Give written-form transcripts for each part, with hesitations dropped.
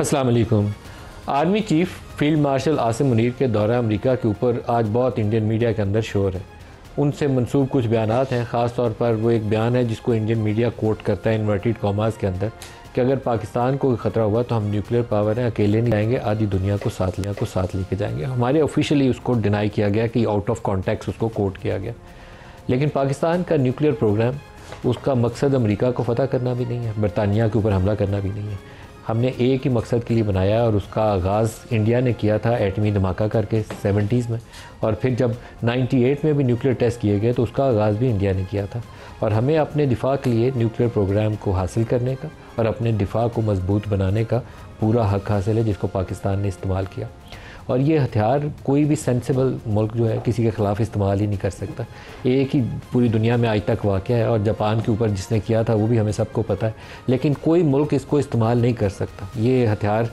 अस्सलाम वालेकुम। Army chief field marshal Asim Munir के दौरा अमेरिका के ऊपर आज बहुत इंडियन मीडिया के अंदर शोर है। उनसे मंसूब कुछ बयानात हैं, ख़ास तौर पर वो एक बयान है जिसको इंडियन मीडिया कोट करता है इन्वर्टेड कॉमास के अंदर कि अगर पाकिस्तान को ख़तरा हुआ तो हम न्यूक्लियर पावर हैं, अकेले नहीं जाएंगे, आधी दुनिया को साथ लेके जाएंगे। हमारे ऑफिशियली उसको डिनाई किया गया कि आउट ऑफ कॉन्टेक्स्ट उसको कोट किया गया। लेकिन पाकिस्तान का न्यूक्लियर प्रोग्राम, उसका मकसद अमेरिका को फ़तह करना भी नहीं है, बरतानिया के ऊपर हमला करना भी नहीं है। हमने एक ही मकसद के लिए बनाया और उसका आगाज़ इंडिया ने किया था एटमी धमाका करके 70s में, और फिर जब 98 में भी न्यूक्लियर टेस्ट किए गए तो उसका आगाज़ भी इंडिया ने किया था। और हमें अपने दिफा के लिए न्यूक्लियर प्रोग्राम को हासिल करने का और अपने दिफा को मजबूत बनाने का पूरा हक़ हासिल है, जिसको पाकिस्तान ने इस्तेमाल किया। और ये हथियार कोई भी सेंसिबल मुल्क जो है किसी के ख़िलाफ़ इस्तेमाल ही नहीं कर सकता। एक ही पूरी दुनिया में आज तक वाक़या है, और जापान के ऊपर जिसने किया था वो भी हमें सबको पता है, लेकिन कोई मुल्क इसको इस्तेमाल नहीं कर सकता। ये हथियार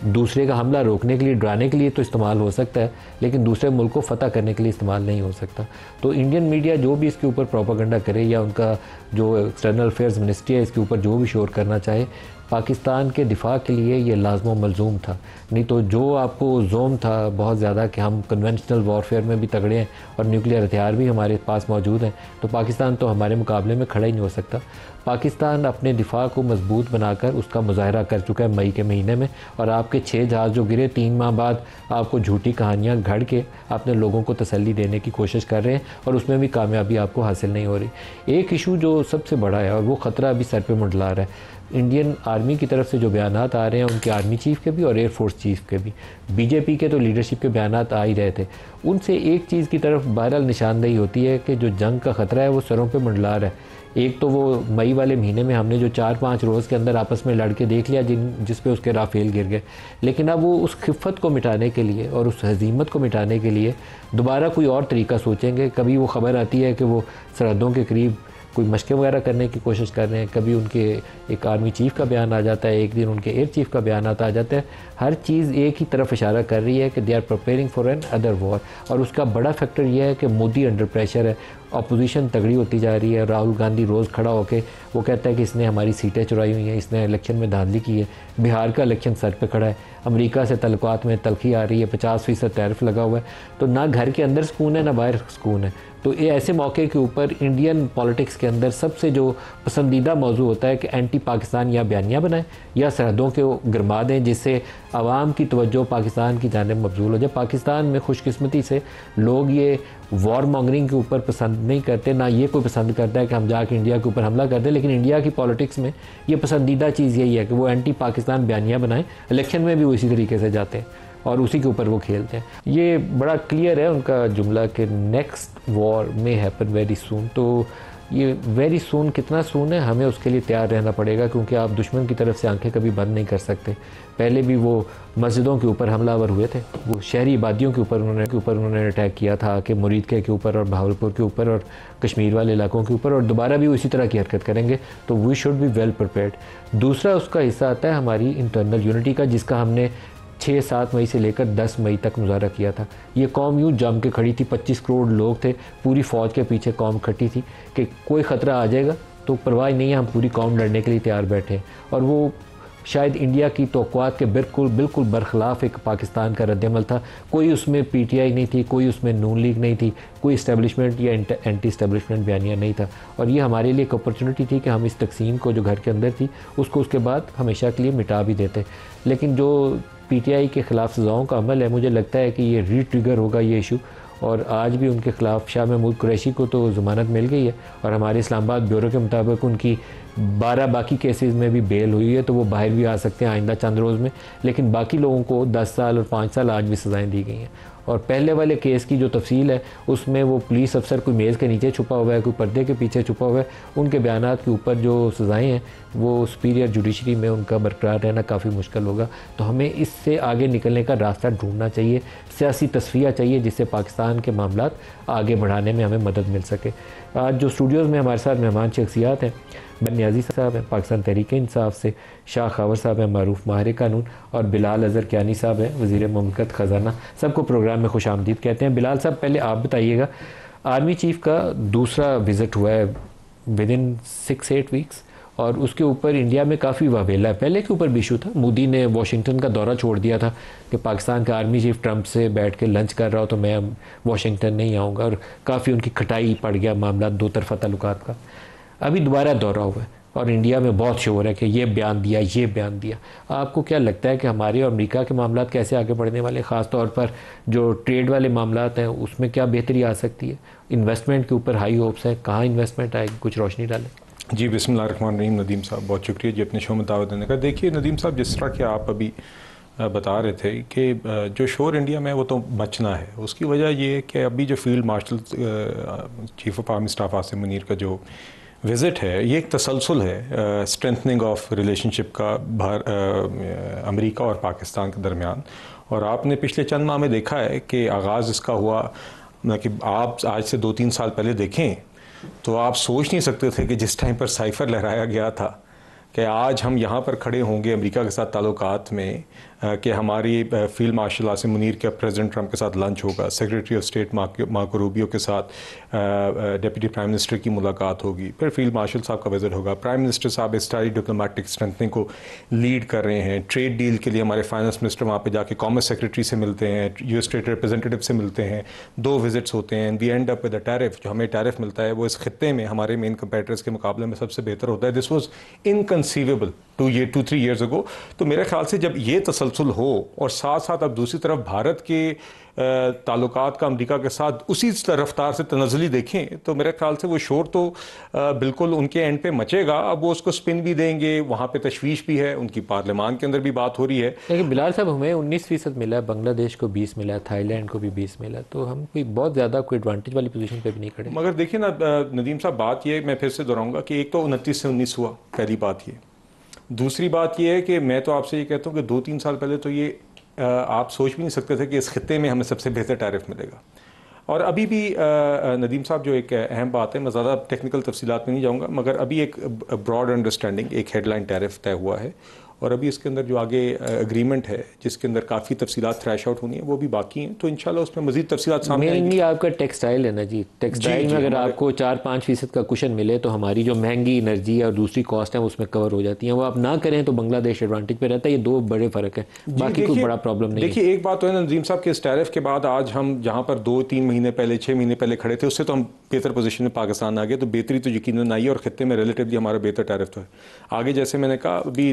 दूसरे का हमला रोकने के लिए, डराने के लिए तो इस्तेमाल हो सकता है, लेकिन दूसरे मुल्क को फ़तह करने के लिए इस्तेमाल नहीं हो सकता। तो इंडियन मीडिया जो भी इसके ऊपर प्रोपागेंडा करे, या उनका जो एक्सटर्नल अफेयर्स मिनिस्ट्री है इसके ऊपर जो भी शोर करना चाहे, पाकिस्तान के दिफा के लिए ये लाज़िम व मलज़ूम था। नहीं तो जो आपको जोम था बहुत ज़्यादा कि हम कन्वेंशनल वॉरफेयर में भी तगड़े हैं और न्यूक्लियर हथियार भी हमारे पास मौजूद हैं, तो पाकिस्तान तो हमारे मुकाबले में खड़ा ही नहीं हो सकता। पाकिस्तान अपने दिफा को मजबूत बनाकर उसका मुजाहरा कर चुका है मई के महीने में, और आपके 6 जहाज़ जो गिरे 3 माह बाद आपको झूठी कहानियाँ घड़ के अपने लोगों को तसल्ली देने की कोशिश कर रहे हैं, और उसमें भी कामयाबी आपको हासिल नहीं हो रही। एक इशू जो सबसे बड़ा है और वो ख़तरा अभी सर पे मंडला रहा है, इंडियन आर्मी की तरफ से जो बयानात आ रहे हैं, उनके आर्मी चीफ़ के भी और एयरफोर्स चीफ़ के भी, बीजेपी के तो लीडरशिप के बयानात आ ही रहे थे, उनसे एक चीज़ की तरफ बहरहाल निशानदेही होती है कि जो जंग का ख़तरा है वो सरों पे मंडला रहा है। एक तो वो मई वाले महीने में हमने जो 4-5 रोज़ के अंदर आपस में लड़के देख लिया जिस पे उसके राफेल गिर गए, लेकिन अब वो उस खिफ़त को मिटाने के लिए और उस हज़ीमत को मिटाने के लिए दोबारा कोई और तरीका सोचेंगे। कभी वो ख़बर आती है कि वो सरहदों के करीब कोई मशक़ें वगैरह करने की कोशिश कर रहे हैं, कभी उनके एक आर्मी चीफ़ का बयान आ जाता है, एक दिन उनके एयर चीफ़ का बयान आता जाता है। हर चीज़ एक ही तरफ इशारा कर रही है कि they are preparing for another war. और उसका बड़ा फैक्टर यह है कि मोदी अंडर प्रेशर है, अपोजिशन तगड़ी होती जा रही है। राहुल गांधी रोज़ खड़ा होकर वो कहता है कि इसने हमारी सीटें चुराई हुई हैं, इसने इलेक्शन में धांधली की है, बिहार का इलेक्शन सर पे खड़ा है, अमेरिका से तल्लुकात में तलखी आ रही है, 50% टैरिफ लगा हुआ है, तो ना घर के अंदर सुकून है ना बाहर सुकून है। तो ये ऐसे मौके के ऊपर इंडियन पॉलिटिक्स के अंदर सबसे जो पसंदीदा मौजू होता है कि एंटी पाकिस्तान या बयानियाँ बनाएं या सरहदों के गिरमा दें, जिससे आवाम की तवज्जो पाकिस्तान की जानिब मबजूल हो जाए। पाकिस्तान में खुशकिस्मती से लोग ये वॉर मॉन्गरिंग के ऊपर पसंद नहीं करते, ना ये कोई पसंद करता है कि हम जाके इंडिया के ऊपर हमला कर दें, लेकिन इंडिया की पॉलिटिक्स में ये पसंदीदा चीज़ यही है कि वो एंटी पाकिस्तान बयानियाँ बनाएं। इलेक्शन में भी वो इसी तरीके से जाते हैं और उसी के ऊपर वो खेलते हैं। ये बड़ा क्लियर है उनका जुमला कि नेक्स्ट वॉर में हैपन वेरी सून। तो ये वेरी सून कितना सून है, हमें उसके लिए तैयार रहना पड़ेगा, क्योंकि आप दुश्मन की तरफ से आंखें कभी बंद नहीं कर सकते। पहले भी वो मस्जिदों के ऊपर हमलावर हुए थे, वो शहरी आबादियों के ऊपर उन्होंने अटैक किया था कि मुरीदके के ऊपर और बहावलपुर के ऊपर और कश्मीर वाले इलाकों के ऊपर, और दोबारा भी इसी तरह की हरकत करेंगे। तो we should be well prepared. दूसरा उसका हिस्सा आता है हमारी इंटरनल यूनिटी का, जिसका हमने 6-7 मई से लेकर 10 मई तक मुजाहरा किया था। ये कौम यूँ जम के खड़ी थी, 25 करोड़ लोग थे, पूरी फ़ौज के पीछे कौम खड़ी थी कि कोई ख़तरा आ जाएगा तो परवाह नहीं है, हम पूरी कौम लड़ने के लिए तैयार बैठे हैं। और वो शायद इंडिया की तवक्कुआत के बिल्कुल बरखिलाफ़ एक पाकिस्तान का रद्दअमल था। कोई उसमें PTI नहीं थी, कोई उसमें नून लीग नहीं थी, कोई इस्टेब्लिशमेंट या एंटी इस्टेब्लिशमेंट बयानिया नहीं था। और ये हमारे लिए एक अपॉर्चुनिटी थी कि हम इस तकसीम को जो घर के अंदर थी उसको उसके बाद हमेशा के लिए मिटा भी देते। लेकिन जो PTI के ख़िलाफ़ सज़ाओं का अमल है, मुझे लगता है कि ये रीट्रिगर होगा ये इशू, और आज भी उनके ख़िलाफ़ शाह महमूद कुरैशी को तो ज़मानत मिल गई है, और हमारे इस्लामाबाद ब्यूरो के मुताबिक उनकी 12 बाकी केसेस में भी बेल हुई है, तो वो बाहर भी आ सकते हैं आइंदा चंद रोज़ में। लेकिन बाकी लोगों को 10 साल और 5 साल आज भी सज़ाएँ दी गई हैं। और पहले वाले केस की जो तफसील है उसमें वो पुलिस अफसर कोई मेज़ के नीचे छुपा हुआ है, कोई पर्दे के पीछे छुपा हुआ है, उनके बयानात के ऊपर जो सज़ाएँ हैं वो सुपीरियर जुडिशरी में उनका बरकरार रहना काफ़ी मुश्किल होगा। तो हमें इससे आगे निकलने का रास्ता ढूंढना चाहिए, सियासी तस्फिया चाहिए, जिससे पाकिस्तान के मामलात आगे बढ़ाने में हमें मदद मिल सके। आज जो स्टूडियोज़ में हमारे साथ मेहमान शख्सियात हैं, बन नियाज़ी साहब हैं पाकिस्तान तहरीक इंसाफ से, शाह खावर साहब हैं मारूफ माहिर कानून, और बिलाल अज़हर कियानी साहब हैं वज़ीर मुमलकत ख़जाना। सबको प्रोग्राम में खुश आमदीद कहते हैं। बिलाल साहब, पहले आप बताइएगा, आर्मी चीफ़ का दूसरा विज़िट हुआ है विद इन 6-8 वीक्स, और उसके ऊपर इंडिया में काफ़ी वावेला है। पहले के ऊपर भी इशू था, मोदी ने वाशिंगटन का दौरा छोड़ दिया था कि पाकिस्तान का आर्मी चीफ ट्रंप से बैठ के लंच कर रहा हो तो मैं वाशिंगटन नहीं आऊँगा, और काफ़ी उनकी खटाई पड़ गया मामला दो तरफा ताल्लुकात का। अभी दोबारा दौरा हुआ है और इंडिया में बहुत शोर है कि ये बयान दिया, ये बयान दिया। आपको क्या लगता है कि हमारे और अमेरिका के मामला कैसे आगे बढ़ने वाले, ख़ास तौर पर जो ट्रेड वाले मामला हैं उसमें क्या बेहतरी आ सकती है? इन्वेस्टमेंट के ऊपर हाई होप्स है, कहाँ इन्वेस्टमेंट आएगी, कुछ रोशनी डालें। जी बिस्मिल्लाहिर्रहमानिर्रहीम। नदीम साहब बहुत शुक्रिया जी अपने शो में दावत देने का। देखिए नदीम साहब, जिस तरह के आप अभी बता रहे थे कि जो शोर इंडिया में वो तो मचना है, उसकी वजह ये है कि अभी जो field marshal chief of army staff Asim Munir का जो विज़िट है, ये एक तसलसल है स्ट्रेंथनिंग ऑफ रिलेशनशिप का अमेरिका और पाकिस्तान के दरमियान। और आपने पिछले चंद माह में देखा है कि आगाज़ इसका हुआ, मतलब कि आप आज से 2-3 साल पहले देखें तो आप सोच नहीं सकते थे कि जिस टाइम पर साइफ़र लहराया गया था कि आज हम यहाँ पर खड़े होंगे अमेरिका के साथ ताल्लुकात में, कि हमारी फील्ड मार्शल आसिम मुनीर का प्रेसिडेंट ट्रंप के साथ लंच होगा, secretary of state Marco Rubio के साथ डिप्टी प्राइम मिनिस्टर की मुलाकात होगी, फिर फील्ड मार्शल साहब का विजिट होगा। प्राइम मिनिस्टर साहब इस सारी डिप्लोमेटिक स्ट्रेंथनिंग को लीड कर रहे हैं। ट्रेड डील के लिए हमारे फाइनेंस मिनिस्टर वहाँ पे जाके कॉमर्स सेक्रेटरी से मिलते हैं, यूएस ट्रेड रिप्रेजेंटेटिव से मिलते हैं, 2 विजिट्स होते हैं। We end up with the tariff, जो हमें टैरिफ मिलता है वो इस खत्ते में हमारे मेन कंपेटिटर्स के मुकाबले में सबसे बेहतर होता है। This was inconceivable 2-3 years ago. तो मेरे ख्याल से जब ये तसलसल हो और साथ साथ अब दूसरी तरफ भारत के ताल्लुकात का अमेरिका के साथ उसी रफ्तार से तनज़्ज़ुली देखें, तो मेरे ख्याल से वो शोर तो बिल्कुल उनके एंड पे मचेगा। अब वो उसको स्पिन भी देंगे, वहाँ पे तशवीश भी है, उनकी पार्लियामान के अंदर भी बात हो रही है। लेकिन बिलाल साहब, हमें 19% मिला है, बांग्लादेश को 20 मिला है, थाईलैंड को भी 20 मिला है, तो हम कोई बहुत ज़्यादा कोई एडवांटेज वाली पोजीशन पे भी नहीं खड़े। मगर देखिए ना नदीम साहब, बात ये मैं फिर से दोहराऊंगा कि एक तो 29 से 19 हुआ, पहली बात ये। दूसरी बात ये है कि मैं तो आपसे ये कहता हूँ कि 2-3 साल पहले तो ये आप सोच भी नहीं सकते थे कि इस खत्ते में हमें सबसे बेहतर टैरिफ मिलेगा। और अभी भी नदीम साहब जो एक अहम बात है, मैं ज़्यादा टेक्निकल तफसीलात में नहीं जाऊँगा, मगर अभी एक ब्रॉड अंडरस्टैंडिंग, एक हेडलाइन टैरिफ तय हुआ है और अभी इसके अंदर जो आगे एग्रीमेंट है जिसके अंदर काफ़ी तफसीलात थ्रैश आउट होनी है वो भी बाकी हैं। तो इंशाल्लाह उसमें मज़ीद तफसीलात सामने आएंगी। मेनली आपका टेक्सटाइल है ना जी, टेक्सटाइल में अगर आपको 4-5% का कुशन मिले तो हमारी जो महंगी एनर्जी और दूसरी कॉस्ट है उसमें कवर हो जाती है। वो आप ना करें तो बांग्लादेश एडवांटेज पे रहता है। ये 2 बड़े फ़र्क है, बाकी कोई बड़ा प्रॉब्लम नहीं है। देखिए एक बात तो है नज़ीम साहब के, इस टैरिफ के बाद आज हम जहाँ पर 2-3 महीने पहले, 6 महीने पहले खड़े थे, उससे तो हम बेहतर पोजीशन में पाकिस्तान आ गए। तो बेहतरी तो यकीनन आई है और खत्ते में रिलेटिवली हमारा बेहतर टैरिफ तो है। आगे जैसे मैंने कहा अभी,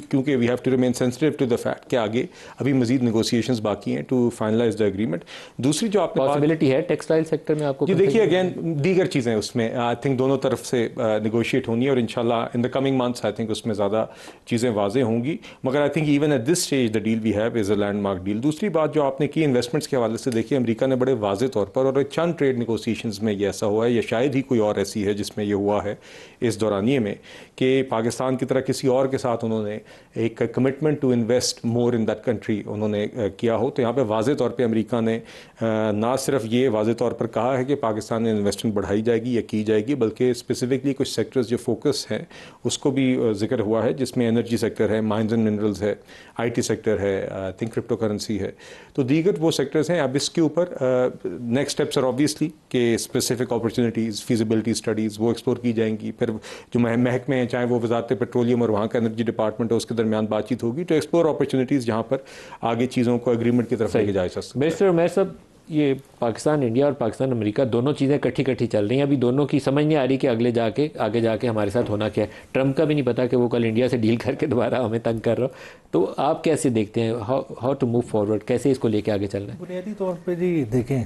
क्योंकि we have to remain sensitive to the fact कि आगे अभी मजीद नेगोशिएशंस बाकी हैं टू फाइनलाइज द एग्रीमेंट। दूसरी जो आपने पॉसिबिलिटी है टेक्सटाइल सेक्टर में आपको, जी देखिए अगेन दीगर चीज़ें उसमें आई थिंक दोनों तरफ से नेगोशिएट होनी है और इंशाल्लाह in the coming months I think उसमें ज़्यादा चीज़ें वाज़ेह होंगी। मगर I think even at this stage the deal we have is a landmark deal. दूसरी बात जो आपने की इन्वेस्टमेंट्स के हवाले से, देखिए अमेरिका ने बड़े वाज़ेह तौर पर, और चंद ट्रेड नेगोशिएशंस में ये ऐसा हुआ है या शायद ही कोई और ऐसी है जिसमें ये हुआ है इस दौरानिए में, कि पाकिस्तान की तरह किसी और के साथ उन्होंने एक commitment to invest more in that country उन्होंने किया हो। तो यहाँ पे वाज़े तौर पे अमेरिका ने ना सिर्फ ये वाज़े तौर पर कहा है कि पाकिस्तान में इन्वेस्टमेंट बढ़ाई जाएगी या की जाएगी, बल्कि स्पेसिफिकली कुछ सेक्टर्स जो फोकस हैं उसको भी जिक्र हुआ है, जिसमें एनर्जी सेक्टर है, माइंस एंड मिनरल्स है, IT सेक्टर है, आई थिंक क्रिप्टो करेंसी है, तो दीगर वो सेक्टर्स हैं। अब इसके ऊपर नेक्स्ट स्टेप्स आर ऑब्वियसली कि स्पेसिफिक अपॉर्चुनिटीज़, फीजिबिलिटी स्टडीज़ वो एक्सप्लोर की जाएंगी। फिर जो महकमे हैं, चाहे वो वजारत पेट्रोलियम और वहाँ का एनर्जी डिपार्टमेंट है, उसके दरमियान बातचीत होगी तो एक्सप्लोर अपॉर्चुनिटीज़ जहाँ पर आगे चीज़ों को एग्रीमेंट की तरफ लेके जाए जा सकते हैं। बेस्ट मैं सब ये पाकिस्तान इंडिया और पाकिस्तान अमेरिका दोनों चीज़ें इकट्ठी चल रही हैं। अभी दोनों की समझ नहीं आ रही कि आगे जाके हमारे साथ होना क्या है। ट्रंप का भी नहीं पता कि वो कल इंडिया से डील करके दोबारा हमें तंग कर रहा हो। तो आप कैसे देखते हैं, हाउ टू मूव फॉरवर्ड, कैसे इसको लेके आगे चलना है? बुनियादी तौर पर जी देखें,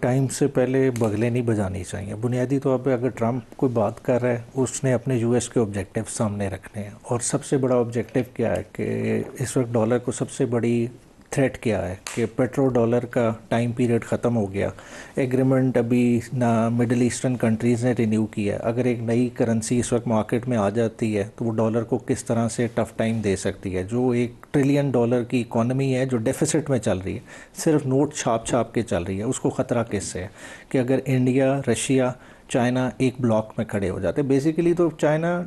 टाइम से पहले बगले नहीं बजानी चाहिए। बुनियादी तौर पे अगर ट्रंप कोई बात कर रहा है, उसने अपने यूएस के ऑब्जेक्टिव सामने रखने हैं। और सबसे बड़ा ऑब्जेक्टिव क्या है कि इस वक्त डॉलर को सबसे बड़ी थ्रेट क्या है कि पेट्रो डॉलर का टाइम पीरियड ख़त्म हो गया। एग्रीमेंट अभी ना मिडिल ईस्टर्न कंट्रीज़ ने रिन्यू किया है। अगर एक नई करेंसी इस वक्त मार्केट में आ जाती है तो वो डॉलर को किस तरह से टफ़ टाइम दे सकती है। जो $1 ट्रिलियन की इकॉनमी है जो डेफिसिट में चल रही है, सिर्फ नोट छाप के चल रही है, उसको ख़तरा किससे है कि अगर इंडिया, रशिया, चाइना एक ब्लॉक में खड़े हो जाते। बेसिकली तो चाइना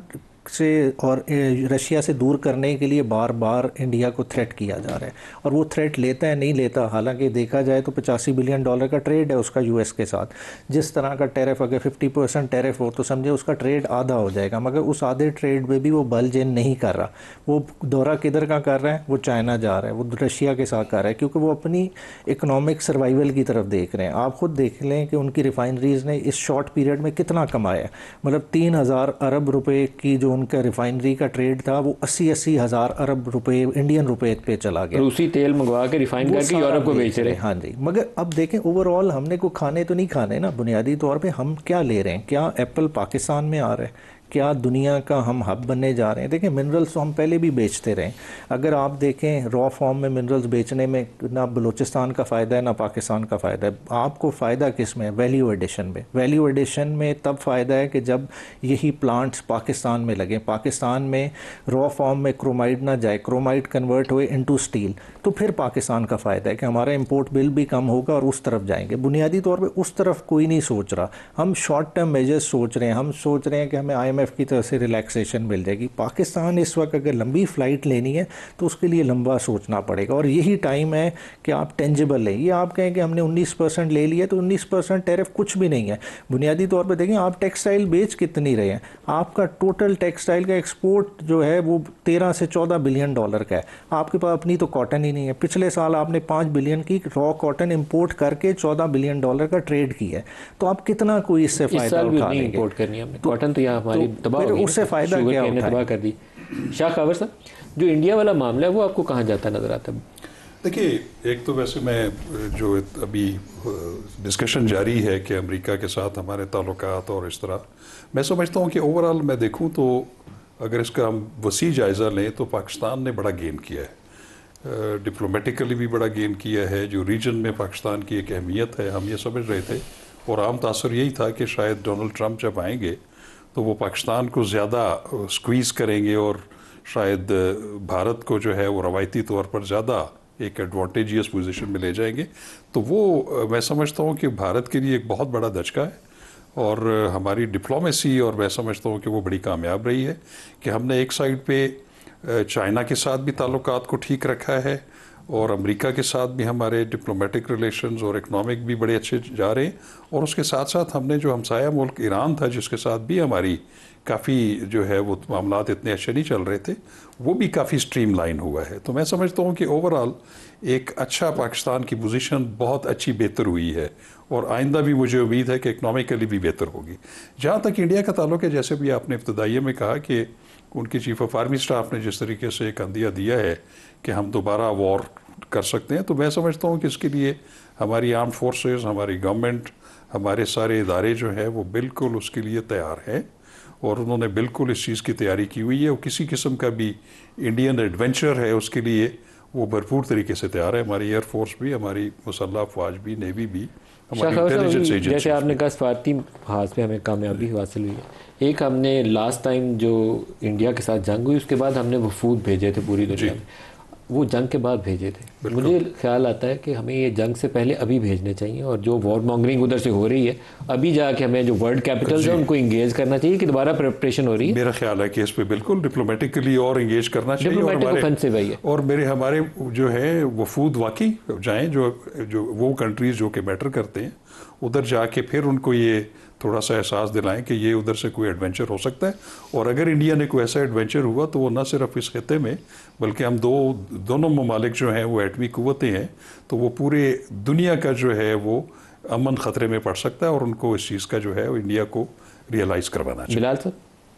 से और रशिया से दूर करने के लिए बार बार इंडिया को थ्रेट किया जा रहा है, और वो थ्रेट लेता है नहीं लेता। हालांकि देखा जाए तो $85 बिलियन का ट्रेड है उसका यूएस के साथ। जिस तरह का टैरिफ, अगर 50% टैरिफ हो तो समझे उसका ट्रेड आधा हो जाएगा, मगर उस आधे ट्रेड में भी वो बल्ज इन नहीं कर रहा। वो दौरा किधर का कर रहा है? वो चाइना जा रहा है, वो रशिया के साथ कर रहा है, क्योंकि वो अपनी इकोनॉमिक सर्वाइवल की तरफ देख रहे हैं। आप खुद देख लें कि उनकी रिफाइनरीज ने इस शॉर्ट पीरियड में कितना कमाया, मतलब 3,000 अरब रुपए की जो उनका रिफाइनरी का ट्रेड था वो 80-80 हज़ार अरब रुपए इंडियन रुपए पे चला गया। रूसी तेल मंगवा के रिफाइन करके यूरोप को बेच रहे हैं। हाँ जी, मगर अब देखें ओवरऑल हमने को खाने तो नहीं खाने ना, बुनियादी तौर पे हम क्या ले रहे हैं? क्या एप्पल पाकिस्तान में आ रहा है? क्या दुनिया का हम हब बनने जा रहे हैं? देखें मिनरल्स तो हम पहले भी बेचते रहे। अगर आप देखें रॉ फॉर्म में मिनरल्स बेचने में ना बलूचिस्तान का फ़ायदा है ना पाकिस्तान का फ़ायदा है। आपको फ़ायदा किस में है? वैल्यू एडिशन में। वैल्यू एडिशन में तब फ़ायदा है कि जब यही प्लांट्स पाकिस्तान में लगें, पाकिस्तान में रॉ फॉर्म में क्रोमाइड ना जाए, क्रोमाइड कन्वर्ट हुए इनटू स्टील, तो फिर पाकिस्तान का फ़ायदा है कि हमारा इंपोर्ट बिल भी कम होगा और उस तरफ जाएंगे। बुनियादी तौर पर उस तरफ कोई नहीं सोच रहा। हम शॉर्ट टर्म मेजर्स सोच रहे हैं। हम सोच रहे हैं कि हमें IMF की तरफ से रिलैक्सेशन मिल जाएगी। पाकिस्तान इस वक्त अगर लंबी फ़्लाइट लेनी है तो उसके लिए लंबा सोचना पड़ेगा, और यही टाइम है कि आप टेंजिबल लें। ये आप कहें कि हमने 19% ले लिया तो 19% टैरिफ कुछ भी नहीं है। बुनियादी तौर पे देखें आप टेक्सटाइल बेच कितनी रहे हैं? आपका टोटल टेक्सटाइल का एक्सपोर्ट जो है वो 13 से 14 बिलियन डॉलर का है। आपके पास अपनी तो कॉटन ही नहीं है। पिछले साल आपने 5 बिलियन की रॉ कॉटन इंपोर्ट करके 14 बिलियन डॉलर का ट्रेड किया है, तो आप कितना कोई इससे फ़ायदा उठा लेंगे? इंपोर्ट करनी है कॉटन, तो यहाँ हमारी तबाह उससे फ़ायदा क्या उठाएं? तबाह कर दी। शाह खबर साहब, जो इंडिया वाला मामला है वो आपको कहाँ जाता नजर आता है? देखिए, एक तो वैसे मैं जो अभी डिस्कशन जारी है कि अमेरिका के साथ हमारे ताल्लुकात और इस तरह, मैं समझता हूँ कि ओवरऑल मैं देखूँ तो अगर इसका हम वसी जायज़ा लें तो पाकिस्तान ने बड़ा गेन किया है, डिप्लोमेटिकली भी बड़ा गेन किया है। जो रीजन में पाकिस्तान की एक अहमियत है हम ये समझ रहे थे, और आम तासर यही था कि शायद डोनाल्ड ट्रंप जब आएंगे तो वो पाकिस्तान को ज़्यादा स्क्वीज़ करेंगे और शायद भारत को जो है वो रवायती तौर पर ज़्यादा एक एडवांटेजियस पोजीशन में ले जाएंगे। तो वो मैं समझता हूँ कि भारत के लिए एक बहुत बड़ा धचका है, और हमारी डिप्लोमेसी, और मैं समझता हूँ कि वो बड़ी कामयाब रही है कि हमने एक साइड पे चाइना के साथ भी ताल्लुकात को ठीक रखा है, और अमेरिका के साथ भी हमारे डिप्लोमेटिक रिलेशंस और इकनॉमिक भी बड़े अच्छे जा रहे हैं, और उसके साथ साथ हमने जो हमसाया मुल्क ईरान था जिसके साथ भी हमारी काफ़ी जो है वो मामलात इतने अच्छे नहीं चल रहे थे, वो भी काफ़ी स्ट्रीमलाइन हुआ है। तो मैं समझता हूँ कि ओवरऑल एक अच्छा पाकिस्तान की पोजीशन बहुत अच्छी बेहतर हुई है, और आइंदा भी मुझे उम्मीद है कि इकनॉमिकली भी बेहतर होगी। जहाँ तक इंडिया का ताल्लुक है, जैसे भी आपने इब्तदाइये में कहा कि उनकी चीफ ऑफ आर्मी स्टाफ ने जिस तरीके से एक अंदिया दिया है कि हम दोबारा वॉर कर सकते हैं, तो मैं समझता हूँ कि इसके लिए हमारी आर्म फोर्सेस, हमारी गवर्नमेंट, हमारे सारे इदारे जो हैं वो बिल्कुल उसके लिए तैयार हैं, और उन्होंने बिल्कुल इस चीज़ की तैयारी की हुई है। और किसी किस्म का भी इंडियन एडवेंचर है उसके लिए वो भरपूर तरीके से तैयार है। हमारी एयरफोर्स भी, हमारी मुसल्लह अफवाज भी, नेवी भी, हमारी इंटेलिजेंस एजेंसी। जैसे आपने कहा सफारती हाथ पे हमें कामयाबी हासिल हुई है। एक हमने लास्ट टाइम जो इंडिया के साथ जंग हुई उसके बाद हमने वफूद भेजे थे पूरी दुनिया में, वो जंग के बाद भेजे थे। मुझे ख्याल आता है कि हमें ये जंग से पहले अभी भेजने चाहिए, और जो वॉर मॉन्गरिंग उधर से हो रही है अभी जाके हमें जो वर्ल्ड कैपिटल्स है उनको इंगेज करना चाहिए कि दोबारा प्रिपरेशन हो रही है। मेरा ख्याल है कि इस पे बिल्कुल डिप्लोमेटिकली और इंगेज करना चाहिए, और मेरे हमारे जो है वफूद वाकई जाएं, जो वो कंट्रीज जो कि मैटर करते हैं उधर जाके फिर उनको ये थोड़ा सा एहसास दिलाएं कि ये उधर से कोई एडवेंचर हो सकता है। और अगर इंडिया ने कोई ऐसा एडवेंचर हुआ तो वो न सिर्फ इस खत्े में बल्कि हम दोनों ममालिक जो हैं वो एटमी कुव्वतें हैं, तो वो पूरे दुनिया का जो है वो अमन ख़तरे में पड़ सकता है, और उनको इस चीज़ का जो है इंडिया को रियलाइज़ करवाना चाहिए। बिलाल साहब,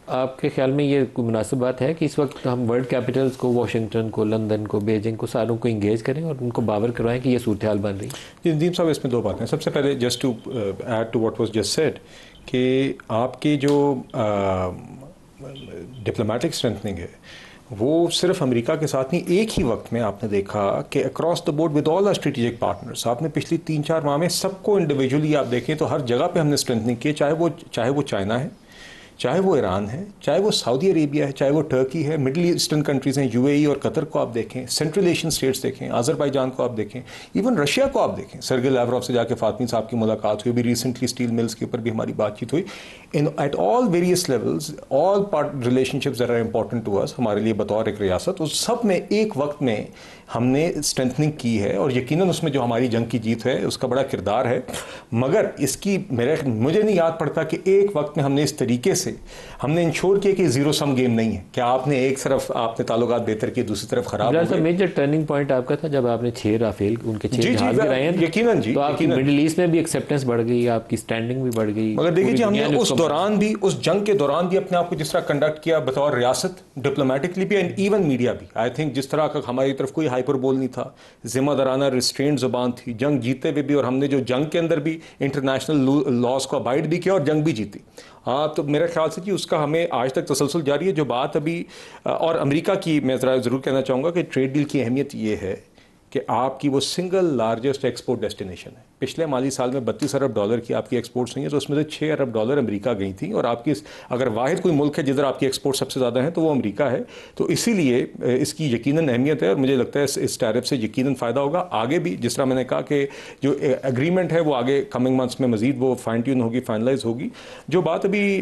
आपके ख्याल में ये कोई मुनासिब बात है कि इस वक्त हम वर्ल्ड कैपिटल्स को, वाशिंगटन को, लंदन को, बीजिंग को, सारों को इंगेज करें और उनको बावर करवाएं कि ये सूरत हाल बन रही है? जी नदीम साहब, इसमें दो बातें। सबसे पहले just to add to what was just said कि आपकी जो डिप्लोमेटिक स्ट्रेंथनिंग है वो सिर्फ अमेरिका के साथ नहीं, एक ही वक्त में आपने देखा कि across the board with all the strategic partners, आपने पिछली 3-4 माह में सबको इंडिविजुअली आप देखें तो हर जगह पे हमने स्ट्रेंथनिंग की, चाहे वो चाइना है, चाहे वो ईरान है, चाहे वो सऊदी अरेबिया है, चाहे वो टर्की है, मिडिल ईस्टर्न कंट्रीज़ हैं, यूएई और कतर को आप देखें, सेंट्रल एशियन स्टेट्स देखें, अजरबैजान को आप देखें, इवन रशिया को आप देखें। सर्गेई लैवरोव से जाके फातमी साहब की मुलाकात हुई, अभी रिसेंटली स्टील मिल्स के ऊपर भी हमारी बातचीत हुई। In at all various levels, all part relationships that are important to us, हमारे लिए बतौर एक रियासत, उस सब में एक वक्त में हमने स्ट्रेंथनिंग की है और यकीनन उसमें जो हमारी जंग की जीत है उसका बड़ा किरदार है। मगर इसकी मुझे नहीं याद पड़ता कि एक वक्त में हमने इस तरीके से हमने इंश्योर किया कि जीरो सम गेम नहीं है, कि आपने एक तरफ आपने ताल्लुकात बेहतर किए, दूसरी तरफ खराब हो गए। मेजर टर्निंग पॉइंट आपका था जब आपने 6 राफेल उनके 6 जहाज गिराए हैं। यकीनन जी, तो आपकी मिडिल ईस्ट में भी एक्सेप्टेंस बढ़ गई, आपकी स्टैंडिंग भी बढ़ गई। मगर देखिए जी, हमने उस दौरान भी, उस जंग के दौरान भी अपने आप को जिस तरह कंडक्ट किया बतौर रियासत, डिप्लोमेटिकली भी एंड इवन मीडिया भी, आई थिंक जिस तरह का हमारी तरफ कोई हाइपरबोल नहीं था, जिम्मेदाराना रिस्ट्रेंट जुबान थी, जंग जीते हुए भी, और हमने जो जंग के अंदर भी इंटरनेशनल लॉज को अबाइड भी किया और जंग भी जीती। हाँ, तो मेरे ख्याल से जी उसका हमें आज तक तसलसल जारी है। जो बात अभी और अमेरिका की मैं ज़रूर कहना चाहूँगा कि ट्रेड डील की अहमियत ये है कि आपकी वो सिंगल लार्जेस्ट एक्सपोर्ट डेस्टिनेशन है। पिछले माली साल में 32 अरब डॉलर की आपकी एक्सपोर्ट्स हुई हैं, तो उसमें से 6 अरब डॉलर अमेरिका गई थी। और आपकी अगर वाहिद कोई मुल्क है जिधर आपकी एक्सपोर्ट सबसे ज़्यादा है तो वो अमेरिका है। तो इसीलिए इसकी यकीनन अहमियत है और मुझे लगता है इस टैरिफ से यकीनन फ़ायदा होगा। आगे भी जिस तरह मैंने कहा कि जो एग्रीमेंट है वो आगे कमिंग मंथ्स में मज़ीद वो फाइन ट्यून होगी, फाइनलाइज होगी। जो बात अभी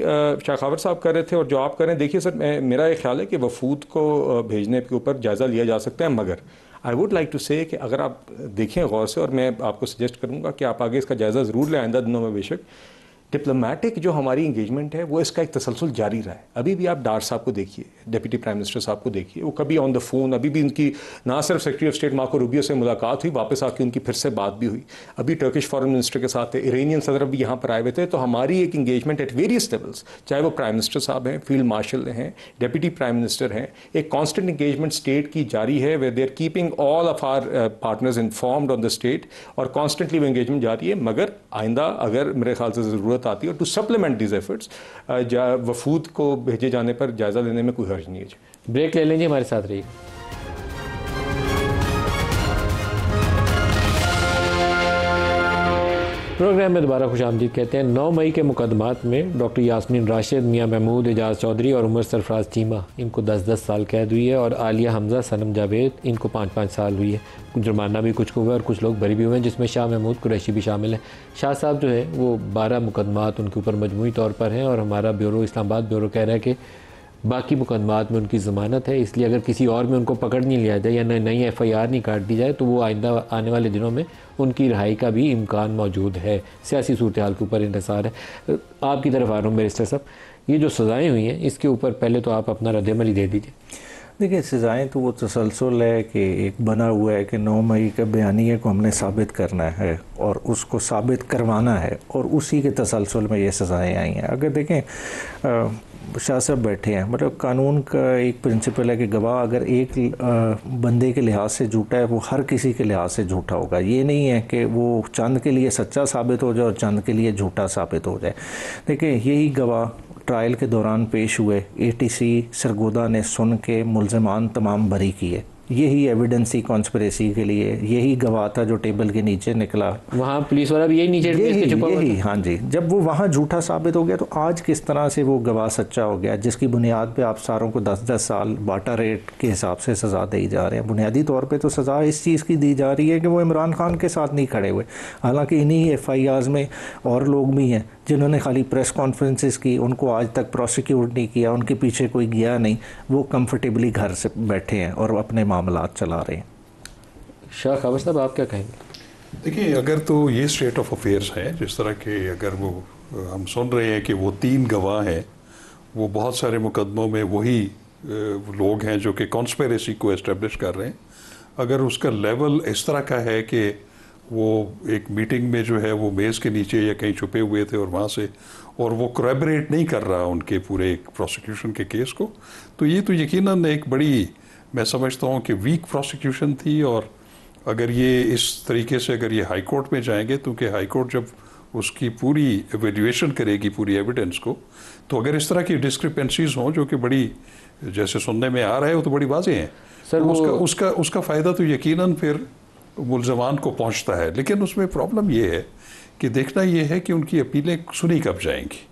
शाखावर साहब कर रहे थे और जो आप कर रहे हैं, देखिए सर, मेरा ये ख्याल है कि वफूद को भेजने के ऊपर जायज़ा लिया जा सकता है। मगर आई वुड लाइक टू से कि अगर आप देखें गौर से, और मैं आपको सजेस्ट करूंगा कि आप आगे इसका जायज़ा ज़रूर लें आइंदा दिनों में। बेशक डिप्लोमेटिक जो हमारी इंगेजमेंट है वो इसका एक तसलसल जारी रहा है। अभी भी आप डार साहब को देखिए, डिप्टी प्राइम मिनिस्टर साहब को देखिए, वो कभी ऑन द फ़ोन, अभी भी उनकी ना सिर्फ secretary of state Marco Rubio से मुलाकात हुई, वापस आके उनकी फिर से बात भी हुई। अभी टर्किश फॉरेन मिनिस्टर के साथ थे, इरानियन सदर भी यहाँ पर आए हुए थे। तो हमारी एक इंगेजमेंट एट वेरियस लेवल्स, चाहे वो प्राइम मिनिस्टर साहब हैं, फील्ड मार्शल हैं, डिप्टी प्राइम मिनिस्टर हैं, एक कॉन्स्टेंट इंगेजमेंट स्टेट की जारी है, वे they are keeping all of our partners informed on the state, और कॉन्स्टेंटली वो इंगेजमेंट जारी है। मगर आइंदा अगर मेरे ख्याल से ज़रूरत आती है टू सप्लीमेंट these efforts, वफूद को भेजे जाने पर जायजा लेने में कोई हर्ज नहीं है। ब्रेक ले लेंगे, हमारे साथ रहिए। प्रोग्राम में दोबारा खुशामदीद कहते हैं। 9 मई के मुकदमात में डॉक्टर यास्मीन राशिद, मियां महमूद, एजाज चौधरी और उमर सरफराज चीमा, इनको 10-10 साल कैद हुई है। और आलिया हमजा, सनम जावेद, इनको 5-5 साल हुई है। जुर्माना भी कुछ को हुआ और कुछ लोग बरी भी हुए हैं, जिसमें शाह महमूद कुरैशी भी शामिल हैं। शाह साहब जो है वो 12 मुकदमात उनके ऊपर मजमूई तौर पर हैं, और हमारा ब्यूरो, इस्लामाबाद ब्यूरो, कह रहा है कि बाकी मुकदमात में उनकी ज़मानत है। इसलिए अगर किसी और में उनको पकड़ नहीं लिया जाए या नई FIR नहीं काट दी जाए तो वो आइंदा आने वाले दिनों में उनकी रिहाई का भी इम्कान मौजूद है। सियासी सूरत हाल के ऊपर इंतसार है। आपकी तरफ आ रहा हूँ बैरिस्टर साहब, ये जो सज़ाएँ हुई हैं इसके ऊपर पहले तो आप अपना रद्द-ए-अमल ही दे दीजिए। देखिए, सज़ाएँ तो वो तसलसल है कि एक बना हुआ है कि 9 मई का बयानिए को हमने साबित करना है और उसको साबित करवाना है, और उसी के तसलसल में ये सज़ाएँ आई हैं। अगर देखें, शाह साहब बैठे हैं, मतलब कानून का एक प्रिंसिपल है कि गवाह अगर एक बंदे के लिहाज से झूठा है वो हर किसी के लिहाज से झूठा होगा। ये नहीं है कि वो चंद के लिए सच्चा साबित हो जाए और चंद के लिए झूठा साबित हो जाए। देखिए, यही गवाह ट्रायल के दौरान पेश हुए, ATC सरगोदा ने सुन के मुल्ज़िमान तमाम बरी किए। यही एविडेंसी कॉन्स्पिरेसी के लिए यही गवाह था जो टेबल के नीचे निकला। वहाँ पुलिस वाला भी यही नीचे छुपा हुआ था। हाँ जी, जब वो वहाँ झूठा साबित हो गया तो आज किस तरह से वो गवाह सच्चा हो गया, जिसकी बुनियाद पे आप सारों को 10-10 साल बाटा रेट के हिसाब से सज़ा दी जा रहे हैं। बुनियादी तौर पे तो सज़ा इस चीज़ की दी जा रही है कि वो इमरान खान के साथ नहीं खड़े हुए। हालांकि इन्हीं FIRs में और लोग भी हैं जिन्होंने खाली प्रेस कॉन्फ्रेंसेस की, उनको आज तक प्रोसिक्यूट नहीं किया, उनके पीछे कोई गया नहीं, वो कंफर्टेबली घर से बैठे हैं और अपने मामलात चला रहे हैं। शाह खबर साहब, आप क्या कहेंगे? देखिए, अगर तो ये स्टेट ऑफ अफेयर्स है जिस तरह के, अगर वो हम सुन रहे हैं कि वो 3 गवाह हैं, वो बहुत सारे मुकदमों में वही लोग हैं जो कि कॉन्स्पिरेसी को एस्टेब्लिश कर रहे हैं, अगर उसका लेवल इस तरह का है कि वो एक मीटिंग में जो है वो मेज़ के नीचे या कहीं छुपे हुए थे और वहाँ से, और वो कोरैबोरेट नहीं कर रहा उनके पूरे प्रोसिक्यूशन के केस को, तो ये तो यकीनन एक बड़ी, मैं समझता हूँ कि वीक प्रोसिक्यूशन थी। और अगर ये इस तरीके से अगर ये हाई कोर्ट में जाएंगे, क्योंकि हाई कोर्ट जब उसकी पूरी एवेल्यूएशन करेगी पूरी एविडेंस को, तो अगर इस तरह की डिस्क्रिपेंसीज हों जो कि बड़ी, जैसे सुनने में आ रहा है, वो तो बड़ी वाज़ेह हैं सर, तो उसका फ़ायदा तो यकीनन फिर मुल्ज़मान को पहुंचता है। लेकिन उसमें प्रॉब्लम ये है कि देखना ये है कि उनकी अपीलें सुनी कब जाएंगी।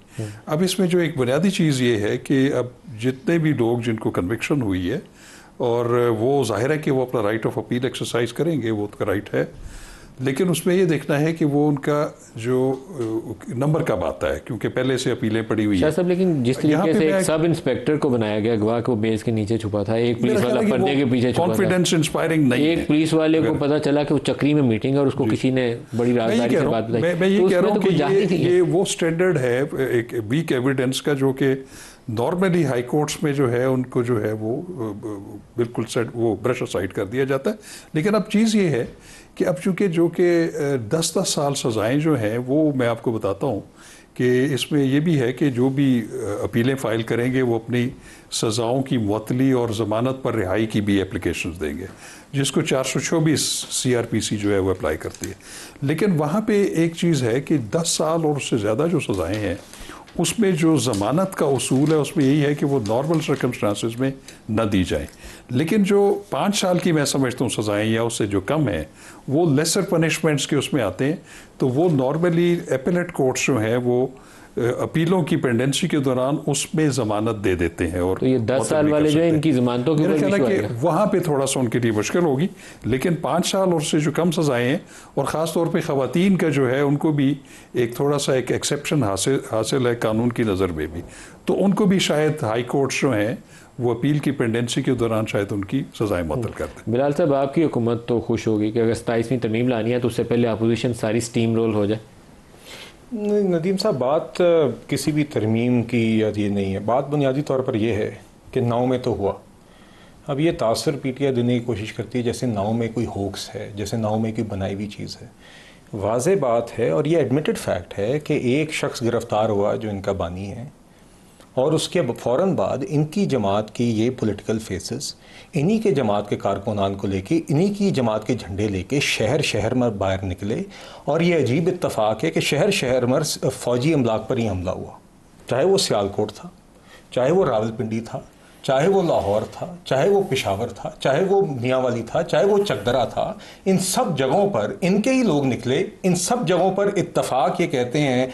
अब इसमें जो एक बुनियादी चीज़ ये है कि अब जितने भी लोग जिनको कन्विक्शन हुई है और वो जाहिर है कि वो अपना राइट ऑफ अपील एक्सरसाइज करेंगे, वो उनका राइट है, लेकिन उसमें ये देखना है कि वो उनका जो नंबर कब आता है, क्योंकि पहले से अपीलें पड़ी हुई है साहब। लेकिन जिस तरीके से एक सब इंस्पेक्टर को बनाया गया गवाह को बेस के नीचे छुपा था, एक पुलिस वाला पर्दे के पीछे छुपा था, कॉन्फिडेंस इंस्पायरिंग नहीं है। एक पुलिस वाले को पता चला कि वो चक्री में मीटिंग है और उसको किसी ने बड़ी राजदारी से बात बताई। मैं ये कह रहा हूँ कि ये वो स्टैंडर्ड है एक वीक एविडेंस का, जो कि नॉर्मली हाई कोर्ट्स में जो है उनको जो है वो बिल्कुल वो ब्रश असाइड कर दिया जाता है। लेकिन अब चीज़ ये है कि अब चूँकि जो कि 10-10 साल सज़ाएँ जो हैं वो मैं आपको बताता हूँ कि इसमें ये भी है कि जो भी अपीलें फ़ाइल करेंगे वो अपनी सज़ाओं की मुअत्तली और ज़मानत पर रिहाई की भी एप्लीकेशंस देंगे, जिसको 424 CRPC जो है वो अप्लाई करती है। लेकिन वहाँ पे एक चीज़ है कि 10 साल और उससे ज़्यादा जो सज़ाएँ हैं उसमें जो ज़मानत का उसूल है उसमें यही है कि वो नॉर्मल सर्कमस्टांसिस में न दी जाए। लेकिन जो 5 साल की मैं समझता हूँ सज़ाएँ या उससे जो कम है वो लेसर पनिशमेंट्स के उसमें आते हैं, तो वो नॉर्मली एपेलेट कोर्ट्स जो हैं वो अपीलों की पेंडेंसी के दौरान उसमें ज़मानत दे देते हैं। और तो ये 10 साल वाले जो है इनकी ज़मानतों के ऊपर वहाँ पे थोड़ा सा उनके लिए मुश्किल होगी, लेकिन 5 साल और उससे जो कम सज़ाएँ हैं और ख़ास तौर पे ख़वातीन का जो है उनको भी एक थोड़ा सा एक एक्सेप्शन हासिल है कानून की नज़र में भी, तो उनको भी शायद हाई कोर्ट्स जो हैं वो अपील की पेंडेंसी के दौरान शायद उनकी सज़ाएँ मुअत्तल कर दें। बिलाल साहब, आपकी हुकूमत तो खुश होगी कि अगर 27वीं तरमीम लानी है तो उससे पहले अपोजिशन सारी स्टीम रोल हो जाए। नदीम साहब, बात किसी भी तरमीम की या ये नहीं है, बात बुनियादी तौर पर यह है कि 9 में तो हुआ। अब ये तासर PTI देने की कोशिश करती है जैसे 9 में कोई होक्स है, जैसे 9 में कोई बनाई हुई चीज़ है। वाज़े बात है और ये एडमिटेड फैक्ट है कि एक शख्स गिरफ़्तार हुआ जो इनका बानी है, और उसके फ़ौरन बाद इनकी जमात की ये पॉलिटिकल फेसेस इन्हीं के जमात के कारकुनान को लेके, इन्हीं की जमात के झंडे लेके शहर शहर में बाहर निकले। और ये अजीब इत्तफ़ाक़ है कि शहर शहर में फ़ौजी अमलाक पर ही हमला हुआ, चाहे वो सियालकोट था, चाहे वो रावलपिंडी था, चाहे वो लाहौर था, चाहे वो पेशावर था, चाहे वो मियांवाली था, चाहे वो चकदरा था। इन सब जगहों पर इनके ही लोग निकले। इन सब जगहों पर इत्तफाक ये कहते हैं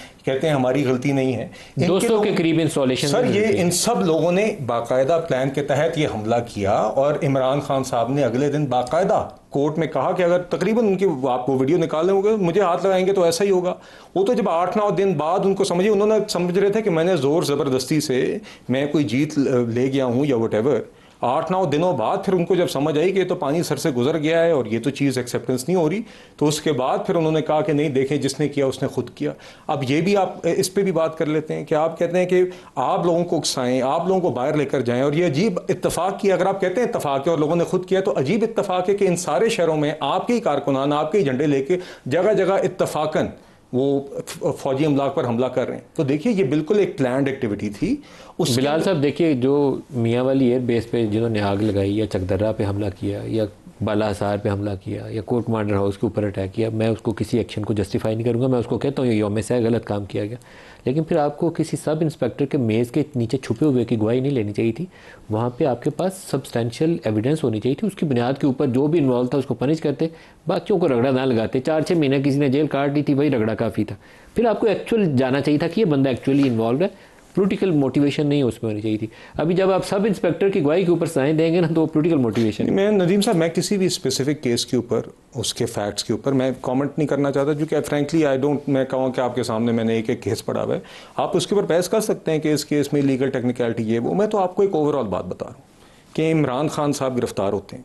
हमारी गलती नहीं है, 200 के करीब इंस्टॉलेशन सर, ये इन सब लोगों ने बाकायदा प्लान के तहत ये हमला किया। और इमरान खान साहब ने अगले दिन बाकायदा कोर्ट में कहा कि अगर तकरीबन उनकी आपको वीडियो निकालने होंगे, मुझे हाथ लगाएंगे तो ऐसा ही होगा। वो तो जब 8-9 दिन बाद उनको समझिए, उन्होंने समझ रहे थे कि मैंने ज़ोर ज़बरदस्ती से मैं कोई जीत ले गया हूँ या वटेवर। 8-9 दिनों बाद फिर उनको जब समझ आई कि तो पानी सर से गुजर गया है और ये तो चीज़ एक्सेप्टेंस नहीं हो रही, तो उसके बाद फिर उन्होंने कहा कि नहीं, देखें जिसने किया उसने खुद किया। अब ये भी आप इस पे भी बात कर लेते हैं कि आप कहते हैं कि आप लोगों को उकसाएं, आप लोगों को बाहर लेकर जाएं, और ये अजीब इत्तफाक की, अगर आप कहते हैं इत्तफाक है और लोगों ने खुद किया, तो अजीब इत्तफाक है कि इन सारे शहरों में आपके ही कारकुनान आपके ही झंडे लेके जगह जगह इत्तफाकन वो फौजी अमलाक पर हमला कर रहे हैं। तो देखिए ये बिल्कुल एक प्लान्ड एक्टिविटी थी। बिलाल साहब देखिए, जो मियांवाली एयर बेस पे जिन्होंने आग लगाई या चकदर्रा पे हमला किया या बालासार पे हमला किया या कोर्ट कमांडर हाउस के ऊपर अटैक किया, मैं उसको किसी एक्शन को जस्टिफाई नहीं करूँगा, मैं उसको कहता हूँ ये यौम से गलत काम किया गया। लेकिन फिर आपको किसी सब इंस्पेक्टर के मेज़ के नीचे छुपे हुए की गवाही नहीं लेनी चाहिए थी। वहाँ पे आपके पास सब्सटेंशियल एविडेंस होनी चाहिए थी, उसकी बुनियाद के ऊपर जो भी इन्वॉल्व था उसको पनिश करते, बाकियों को रगड़ा ना लगाते। 4-6 महीने किसी ने जेल काट दी थी, वही रगड़ा काफ़ी था। फिर आपको एक्चुअल जाना चाहिए था कि ये बंदा एक्चुअली इन्वॉल्व है, पॉलिटिकल मोटिवेशन नहीं उसमें होनी चाहिए थी। अभी जब आप सब इंस्पेक्टर की गवाही के ऊपर साइन देंगे ना, तो वो पॉलिटिकल मोटिवेशन। मैं नदीम साहब, मैं किसी भी स्पेसिफिक केस के ऊपर, उसके फैक्ट्स के ऊपर मैं कमेंट नहीं करना चाहता, क्योंकि फ्रैंकली मैं कहूँ कि आपके सामने मैंने एक केस पढ़ा हुआ है, आप उसके ऊपर बहस कर सकते हैं कि इस केस में लीगल टेक्निकलिटी ये वो। मैं तो आपको एक ओवरऑल बात बता रहा हूँ कि इमरान खान साहब गिरफ्तार होते हैं,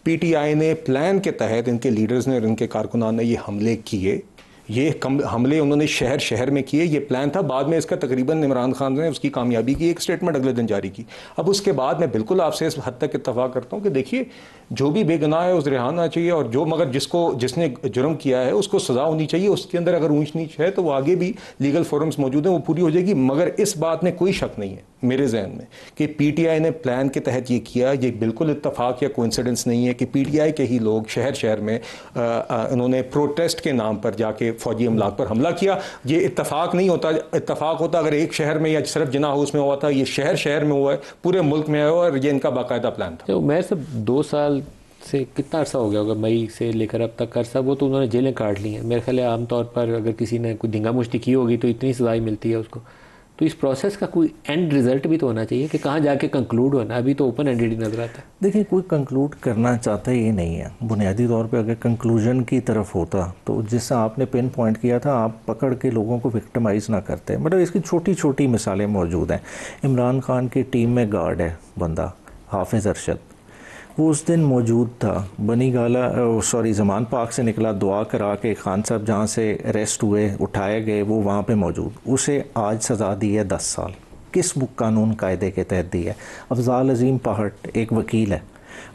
PTI ने प्लान के तहत, इनके लीडर्स ने और इनके कारकुनान ने ये हमले किए। ये हमले उन्होंने शहर शहर में किए, ये प्लान था। बाद में इसका तकरीबन इमरान खान ने उसकी कामयाबी की एक स्टेटमेंट अगले दिन जारी की। अब उसके बाद मैं बिल्कुल आपसे इस हद तक इत्तफाक करता हूँ कि देखिए, जो भी बेगुनाह है उसे रिहा होना चाहिए, और जो मगर जिसने जुर्म किया है उसको सज़ा होनी चाहिए। उसके अंदर अगर ऊंच नीच है तो वो आगे भी लीगल फोरम्स मौजूद हैं, वो पूरी हो जाएगी। मगर इस बात में कोई शक नहीं है मेरे जहन में कि PTI ने प्लान के तहत ये किया। ये बिल्कुल इत्तफाक या कोइंसिडेंस नहीं है कि PTI के ही लोग शहर शहर में उन्होंने प्रोटेस्ट के नाम पर जाके फौजी अमलाक पर हमला किया। ये इत्तफाक नहीं होता। इत्तफाक होता अगर एक शहर में या सिर्फ जिन्ना हाउस में हुआ था, ये शहर शहर में हुआ है, पूरे मुल्क में हुआ, और ये इनका बाकायदा प्लान था। तो मैं सब 2 साल से कितना अरसा हो गया होगा, मई से लेकर अब तक अरसा, वो तो उन्होंने जेलें काट ली हैं। मेरे ख्याल है आमतौर पर अगर किसी ने कोई धिंगा मुश्ती की होगी तो इतनी सज़ाई मिलती है उसको। तो इस प्रोसेस का कोई एंड रिजल्ट भी तो होना चाहिए कि कहाँ जाके कंक्लूड होना। अभी तो ओपन एंडेड ही नजर आता है। देखिए, कोई कंक्लूड करना चाहता ये नहीं है। बुनियादी तौर पे अगर कंक्लूजन की तरफ होता तो जिससे आपने पिन पॉइंट किया था, आप पकड़ के लोगों को विक्टिमाइज ना करते। मतलब इसकी छोटी छोटी मिसालें मौजूद हैं। इमरान खान की टीम में गार्ड है बंदा हाफिज़ अरशद, वो उस दिन मौजूद था। बनी गाला ज़मान पार्क से निकला, दुआ करा के खान साहब जहाँ से अरेस्ट हुए उठाए गए, वो वहाँ पे मौजूद। उसे आज सज़ा दी है 10 साल। किस कानून कायदे के तहत दी है? अफजाल अजीम पहाड़ एक वकील है,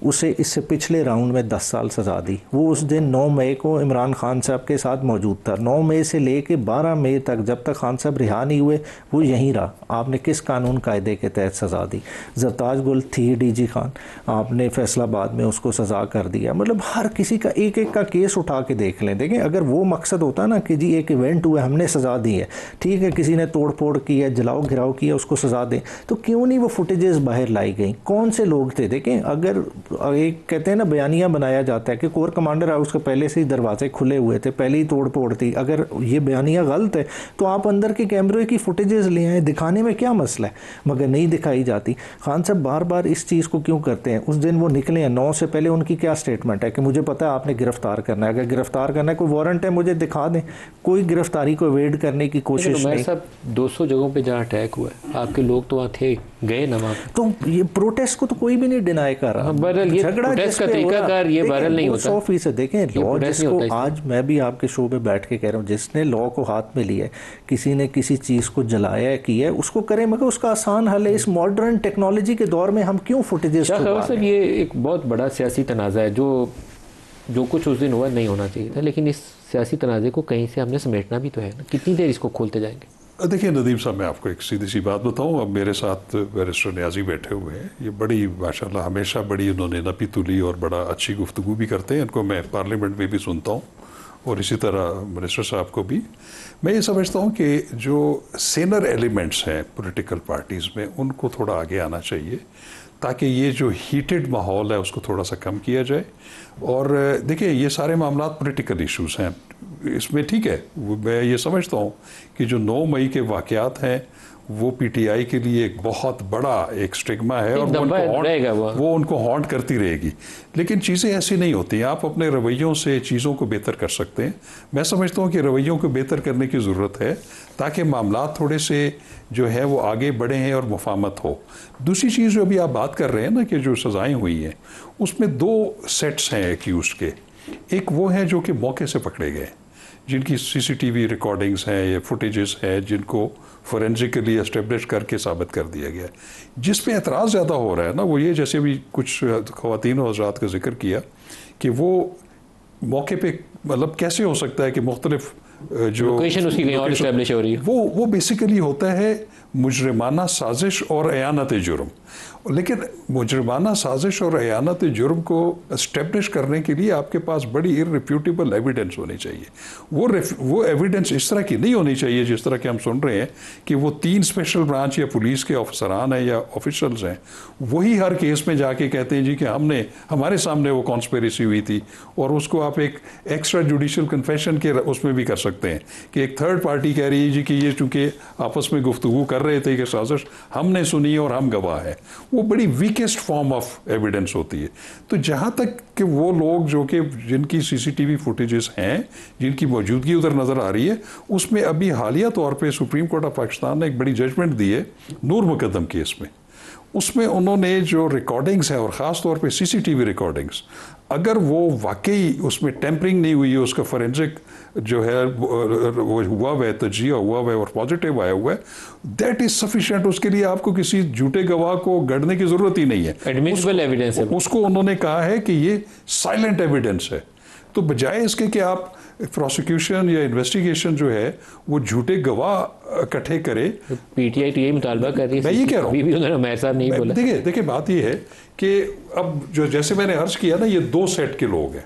उसे इससे पिछले राउंड में 10 साल सज़ा दी। वो उस दिन 9 मई को इमरान खान साहब के साथ मौजूद था। 9 मई से लेके 12 मई तक, जब तक खान साहब रिहा नहीं हुए, वो यहीं रहा। आपने किस कानून कायदे के तहत सज़ा दी? जरताज गुल थी डीजी खान, आपने फैसलाबाद में उसको सज़ा कर दिया। मतलब हर किसी का एक एक का केस उठा के देख लें। देखें, अगर वो मकसद होता ना कि जी एक इवेंट हुआ, हमने सज़ा दी है, ठीक है, किसी ने तोड़ फोड़ की है, जलाओ घिराव किया, उसको सज़ा दें, तो क्यों नहीं वो फुटेजेस बाहर लाई गई? कौन से लोग थे? देखें, अगर एक कहते हैं ना बयानिया बनाया जाता है कि कोर कमांडर हाउस के पहले से ही दरवाजे खुले हुए थे, पहले ही तोड़ फोड़ थी, अगर ये बयानिया गलत है तो आप अंदर के कैमरे की फुटेजेस ले आए, दिखाने में क्या मसला है? मगर नहीं दिखाई जाती। खान साहब बार बार इस चीज़ को क्यों करते हैं? उस दिन वो निकले हैं, 9 से पहले उनकी क्या स्टेटमेंट है कि मुझे पता है आपने गिरफ्तार करना है, अगर गिरफ्तार करना है, कोई वारंट है, मुझे दिखा दें। कोई गिरफ्तारी को अवॉइड करने की कोशिश नहीं। सब 200 जगहों पे जहाँ अटैक हुआ है, आपके लोग तो वहाँ थे, गए ना वहाँ। तो ये प्रोटेस्ट को तो कोई भी नहीं डिनाई कर रहा। प्रोटेस्ट का तरीकाकार ये वायरल नहीं होता। 100% देखें, लॉ जिसको आज मैं भी आपके शो पे बैठ के कह रहा हूँ, जिसने लॉ को हाथ में लिया है, किसी ने किसी चीज़ को जलाया है, किया है, उसको करें, मगर उसका आसान हल है। इस मॉडर्न टेक्नोलॉजी के दौर में हम क्यों फुटेजेस सर, ये एक बहुत बड़ा सियासी तनाज़ा है। जो कुछ उस दिन हुआ नहीं होना चाहिए था, लेकिन इस सियासी तनाज़े को कहीं से हमने समेटना भी तो है। कितनी देर इसको खोलते जाएंगे? देखिए नदीम साहब, मैं आपको एक सीधी सी बात बताऊं। अब मेरे साथ बैरिस्टर न्याजी बैठे हुए हैं, ये बड़ी माशाल्लाह हमेशा बड़ी उन्होंने नपी तुली और बड़ा अच्छी गुफ्तगू भी करते हैं। इनको मैं पार्लियामेंट में भी सुनता हूं और इसी तरह मिनिस्टर साहब को भी। मैं ये समझता हूं कि जो सीनियर एलिमेंट्स हैं पॉलिटिकल पार्टीज़ में, उनको थोड़ा आगे आना चाहिए ताकि ये जो हीटेड माहौल है उसको थोड़ा सा कम किया जाए। और देखिए, ये सारे मामला पॉलिटिकल इश्यूज़ हैं, इसमें ठीक है, मैं ये समझता हूँ कि जो 9 मई के वाक़यात हैं वो पीटीआई के लिए एक बहुत बड़ा एक स्टिग्मा है और वो उनको हॉन्ट करती रहेगी। लेकिन चीज़ें ऐसी नहीं होती। आप अपने रवैयों से चीज़ों को बेहतर कर सकते हैं। मैं समझता हूँ कि रवैयों को बेहतर करने की ज़रूरत है ताकि मामला थोड़े से जो है वो आगे बढ़े हैं और मुफाहमत हो। दूसरी चीज़ जो अभी आप बात कर रहे हैं ना कि जो सज़ाएँ हुई हैं, उसमें 2 सेट्स हैं एक्यूज के। एक वो हैं जो कि मौके से पकड़े गए, जिनकी सीसीटीवी रिकॉर्डिंग्स हैं या फुटेजेस हैं, जिनको फोरेंसिकली एस्टेब्लिश करके साबित कर दिया गया है। जिस पे एतराज़ ज़्यादा हो रहा है ना, वो ये, जैसे भी कुछ ख़वातीन और हज़रात का जिक्र किया कि वो मौके पे मतलब कैसे हो सकता है कि मुख्तलिफ जो लोकेशन उसकी कहीं और एस्टेब्लिश हो रही है। वो बेसिकली होता है मुजरिमाना साजिश और अयानत जुर्म। लेकिन मुजरिमाना साजिश और अयानत जुर्म को एस्टेब्लिश करने के लिए आपके पास बड़ी इररिफ्यूटेबल एविडेंस होनी चाहिए। वो एविडेंस इस तरह की नहीं होनी चाहिए जिस तरह के हम सुन रहे हैं कि वो 3 स्पेशल ब्रांच या पुलिस के अफसरान हैं या ऑफिशल्स हैं, वही हर केस में जाके कहते हैं जी कि हमारे सामने वो कॉन्स्पिरेसी हुई थी। और उसको आप एक एक्स्ट्रा जुडिशल कन्फेशन के उसमें भी कर सकते हैं कि एक थर्ड पार्टी कह रही है जी कि ये चूँकि आपस में गुफ्तगू कर रहे थे कि साजिश हमने सुनी और हम गवाह हैं। वो बड़ी वीकेस्ट फॉर्म ऑफ एविडेंस होती है। तो जहाँ तक कि वो लोग जो कि जिनकी सीसीटीवी फुटेजेस हैं, जिनकी मौजूदगी उधर नज़र आ रही है, उसमें अभी हालिया तौर पे सुप्रीम कोर्ट ऑफ पाकिस्तान ने एक बड़ी जजमेंट दी है नूर मुकद्दम केस में। उसमें उन्होंने जो रिकॉर्डिंग्स हैं और ख़ास तौर पे सीसीटीवी रिकॉर्डिंग्स, अगर वो वाकई उसमें टेम्परिंग नहीं हुई है, उसका फोरेंसिक जो है वो हुआ हुआ है, तजिया हुआ हुआ है और पॉजिटिव आया हुआ है, दैट इज सफिशिएंट। उसके लिए आपको किसी झूठे गवाह को गढ़ने की ज़रूरत ही नहीं है। एडमिसिबल एविडेंस है। उसको उन्होंने कहा है कि ये साइलेंट एविडेंस है। तो बजाय इसके कि आप प्रोसिक्यूशन या इन्वेस्टिगेशन जो है वो झूठे गवाह इकट्ठे करे, पीटीआई तो यही मुतालबा कर रही है। मैं ये कह रहा हूँ, उन्होंने मेयर साहब नहीं बोला। देखिए बात ये है कि अब जो जैसे मैंने अर्ज किया ना, ये 2 सेट के लोग हैं।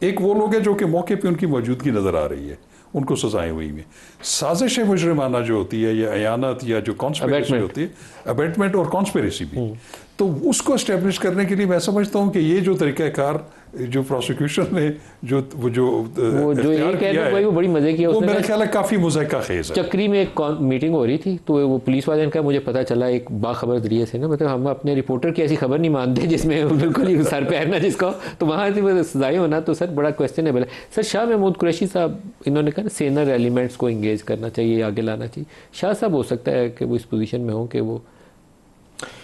एक वो लोग हैं जो कि मौके पे उनकी मौजूदगी नज़र आ रही है, उनको सजाएं हुई में। साजिश मुजरिमाना जो होती है या अयानत या जो कॉन्स्पिरेसी होती है, अबेटमेंट और कॉन्स्पिरेसी भी, तो उसको इस्टेब्लिश करने के लिए मैं समझता हूँ कि ये जो तरीक़ाकार जो प्रोसिक्यूशन ने जो ये कह रहे हैं वो बड़ी मजे की है, वो मेरा ख्याल है काफ़ी मुज़क्का खेज़ है। चक्री में एक मीटिंग हो रही थी तो वो पुलिस वाले का मुझे पता चला एक बाखबर जरिए से ना, मतलब हम अपने रिपोर्टर की ऐसी खबर नहीं मानते जिसमें बिल्कुल ही सर पैर ना जिसको, तो वहाँ से सजाएं होना तो सर बड़ा क्वेश्चनेबल है। सर शाह महमूद कुरैशी साहब इन्होंने कहा सेनर एलिमेंट्स को इंगेज करना चाहिए, आगे लाना चाहिए। शाह साहब हो सकता है कि वो इस पोजीशन में हो कि वो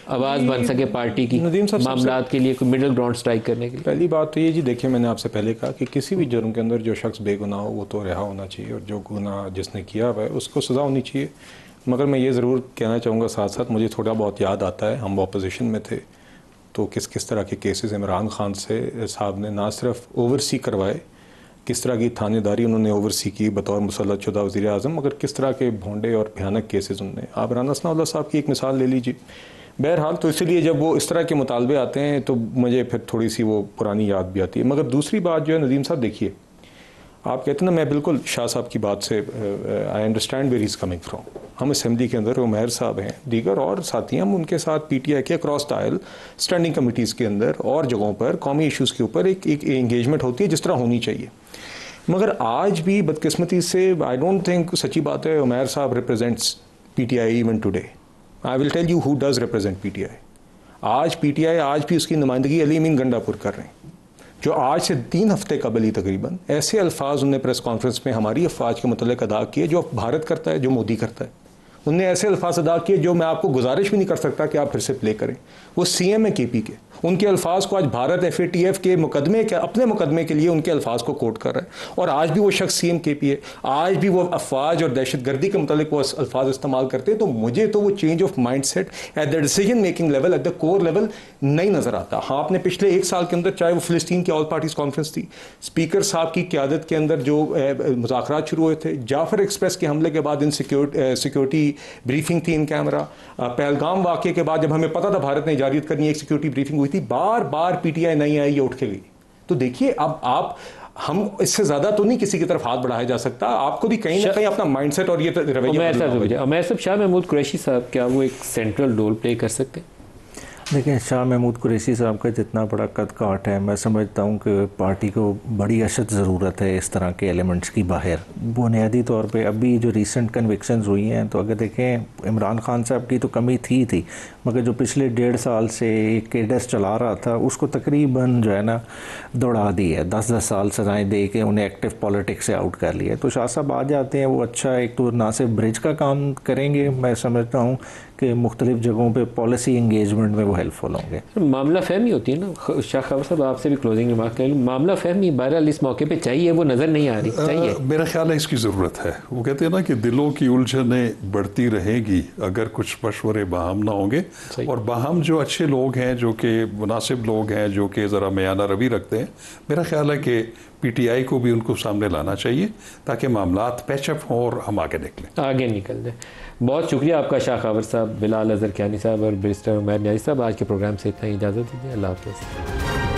आवाज़ बन सके पार्टी की मामलात के लिए, कोई मिडिल ग्राउंड स्ट्राइक करने के लिए। पहली बात तो ये जी, देखिए मैंने आपसे पहले कहा कि किसी भी जुर्म के अंदर जो शख्स बेगुनाह हो वो तो रिहा होना चाहिए, और जो गुनाह जिसने किया हुआ है उसको सज़ा होनी चाहिए। मगर मैं ये ज़रूर कहना चाहूँगा साथ साथ, मुझे थोड़ा बहुत याद आता है हम अपोजिशन में थे तो किस तरह के केसेस इमरान खान से साहब ने ना सिर्फ ओवरसी करवाए, किस तरह की थानेदारी उन्होंने ओवरसी की बतौर मुसल्लत शुदा वज़ीर आज़म, मगर किस तरह के भोंडे और भयानक केसेस उन्होंने। आप राना सनाउल्लाह साहब की एक मिसाल ले लीजिए। बहरहाल तो इसलिए जब वो इस तरह के मुतालबे आते हैं तो मुझे फिर थोड़ी सी वो पुरानी याद भी आती है। मगर दूसरी बात जो है नदीम साहब, देखिए आप कहते हैं ना, मैं बिल्कुल शाह साहब की बात से I understand where he is coming from. हम असेंबली के अंदर उमैर साहब हैं, दीगर और साथी, हम उनके साथ PTI के across the aisle standing committees के अंदर और जगहों पर कौमी इशूज़ के ऊपर एक इंगेजमेंट होती है जिस तरह होनी चाहिए। मगर आज भी बदकिस्मती से आई डोंट थिंक, सच्ची बात है, उमैर साहब represents PTI even today. I will tell you who does represent PTI। आज PTI आज भी उसकी नुमाइंदगी अली अमीन गंडापुर कर रहे हैं, जो आज से 3 हफ्ते कबल ही तकरीबन ऐसे अल्फाज उन्होंने प्रेस कॉन्फ्रेंस में हमारी अफवाज के मतलब अदा किए जो भारत करता है, जो मोदी करता है। उनने ऐसे अल्फाज अदा किए जो मैं आपको गुजारिश भी नहीं कर सकता कि आप फिर से प्ले करें। वो CM है KP के, उनके अल्फाज को आज भारत FATF के मुकदमे के, अपने मुकदमे के लिए उनके अल्फाज को कोट कर रहा है। और आज भी वो शख्स CM KP है, आज भी वो अफवाज और दहशत गर्दी के मतलब वो अल्फाज इस्तेमाल करते हैं। तो मुझे तो वो change of mind set at the decision making level, at the core level नहीं नज़र आता। हाँ, आपने पिछले 1 साल के अंदर, चाहे वो फ़िलिस्तीन की ऑल पार्टीज कॉन्फ्रेंस थी, स्पीकर साहब की क़यादत के अंदर जो मुज़ाकरात शुरू हुए थे, जाफर एक्सप्रेस के हमले के बाद इन सिक्योरिटी ब्रीफिंग थी इन कैमरा, पहलगाम वाक़े के बाद जब हमें पता था भारत ने इजारियत करनी, एक सिक्योरिटी ब्रीफिंग हुई थी, बार बार PTI नहीं आई, ये उठ के गई। तो देखिए अब हम इससे ज़्यादा तो नहीं किसी की तरफ हाथ बढ़ाया जा सकता। आपको भी कहीं ना कहीं अपना माइंडसेट और ये रवैया। मैं सब शाह महमूद कुरैशी साहब क्या वो एक सेंट्रल रोल प्ले कर सकते हैं? देखिए, शाह महमूद कुरैशी साहब का जितना बड़ा कद काठ है, मैं समझता हूँ कि पार्टी को बड़ी अशद ज़रूरत है इस तरह के एलिमेंट्स की बाहर। बुनियादी तौर पे अभी जो रीसेंट कन्विक्शंस हुई हैं, तो अगर देखें इमरान खान साहब की तो कमी थी, मगर जो पिछले 1.5 साल से एक केडस चला रहा था उसको तकरीबन जो है ना दौड़ा दी है, 10-10 साल सजाएँ दे के उन्हें एक्टिव पॉलिटिक्स से आउट कर लिया। तो शाह साहब आ जाते हैं, वो अच्छा एक तो ना सिर्फ ब्रिज का काम करेंगे, मैं समझता हूँ कि मुख्तलिफ जगहों पे पॉलिसी इंगेजमेंट में वो हेल्पफुल होंगे। मामला फहमी होती है ना शाह खबर साहब, आपसे भी क्लोजिंग रिमार्क कर लूँ। मामला फहमी बहरहाल इस मौके पे चाहिए, वो नज़र नहीं आ रही। चाहिए, मेरा ख्याल है इसकी ज़रूरत है। वो कहते हैं ना कि दिलों की उलझनें बढ़ती रहेगी अगर कुछ मशवरे बाहम ना होंगे, और बाहम जो अच्छे लोग हैं, जो कि मुनासिब लोग हैं, जो कि ज़रा मयाना रवि रखते हैं, मेरा ख्याल है कि PTI को भी उनको सामने लाना चाहिए ताकि मामलात पैचअप हों और हम आगे निकल जाए। बहुत शुक्रिया आपका शाह खबर साहब, बिलाल अज़हर कियानी साहब और बैरिस्टर उमैर नियाज़ी साहब। आज के प्रोग्राम से इतना ही, इजाज़त दीजिए। अल्लाह हाफ़िज़।